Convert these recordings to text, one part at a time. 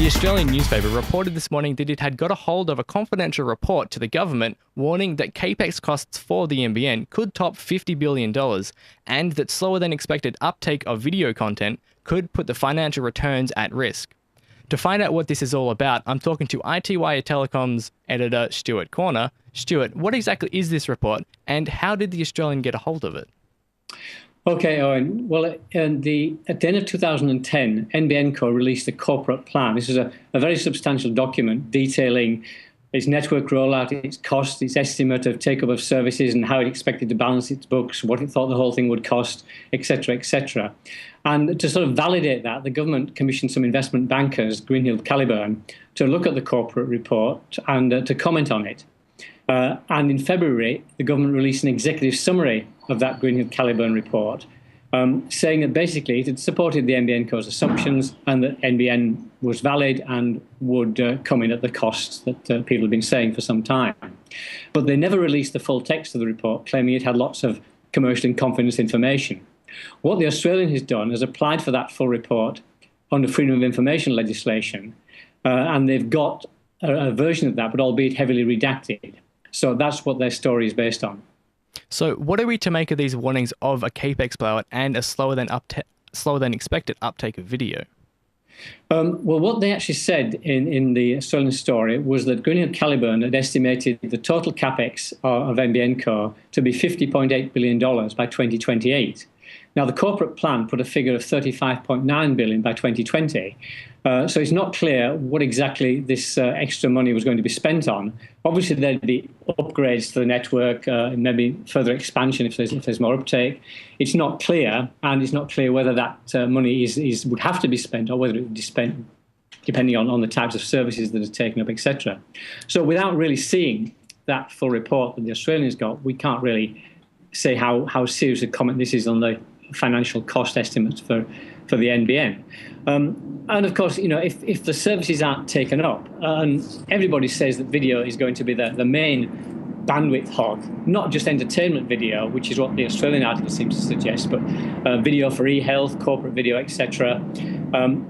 Australian newspaper reported this morning that it had got a hold of a confidential report to the government warning that capex costs for the NBN could top $50 billion and that slower than expected uptake of video content could put the financial returns at risk. To find out what this is all about, I'm talking to ITY Telecom's editor, Stuart Corner. Stuart, what exactly is this report and how did the Australian get a hold of it? Okay, Owen. Well, at the end of 2010, NBN Co released a corporate plan. This is a very substantial document detailing its network rollout, its cost, its estimate of take-up of services and how it expected to balance its books, what it thought the whole thing would cost, etc., etc. And to sort of validate that, the government commissioned some investment bankers, Greenhill Caliburn, to look at the corporate report and to comment on it. And in February, the government released an executive summary of that Greenhill Caliburn report, saying that basically it had supported the NBN Co's assumptions and that NBN was valid and would come in at the costs that people have been saying for some time. But they never released the full text of the report, claiming it had lots of commercial and confidence information. What the Australian has done is applied for that full report under freedom of information legislation, and they've got a version of that, but albeit heavily redacted. So that's what their story is based on. So what are we to make of these warnings of a capex blowout and a slower than expected uptake of video? Well, what they actually said in the Australian story was that Greenhill Caliburn had estimated the total capex of NBN Co to be $50.8 billion by 2028. Now, the corporate plan put a figure of $35.9 billion by 2020. So it's not clear what exactly this extra money was going to be spent on. Obviously, there'd be upgrades to the network, maybe further expansion if there's more uptake. It's not clear, and it's not clear whether that money would have to be spent or whether it would be spent depending on the types of services that are taken up, etc. So without really seeing that full report that the Australians got, we can't really say how serious a comment this is on the financial cost estimates for the NBN. And of course, you know, if the services aren't taken up, and everybody says that video is going to be the main bandwidth hog, not just entertainment video, which is what the Australian article seems to suggest, but video for e-health, corporate video, etc.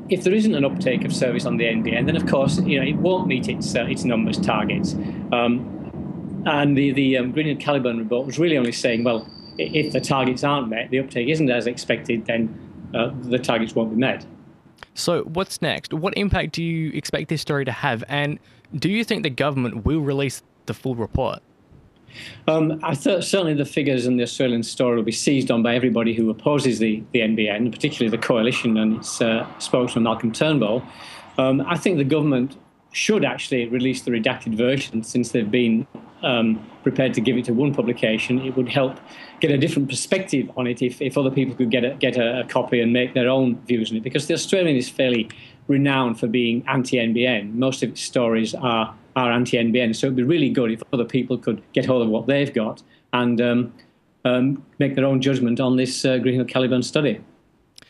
If there isn't an uptake of service on the NBN, then of course, you know, it won't meet its numbers targets. And the Greenhill Caliburn report was really only saying, well, if the targets aren't met, the uptake isn't as expected, then the targets won't be met. So what's next? What impact do you expect this story to have? And do you think the government will release the full report? Certainly the figures in the Australian story will be seized on by everybody who opposes the NBN, particularly the coalition and its spokesman, Malcolm Turnbull. I think the government should actually release the redacted version, since they've been prepared to give it to one publication. It would help get a different perspective on it if other people could get a copy and make their own views on it, because the Australian is fairly renowned for being anti-NBN. Most of its stories are anti-NBN, so it would be really good if other people could get hold of what they've got and make their own judgment on this Greenhill Caliburn study.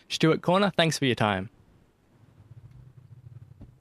Stuart Corner, thanks for your time.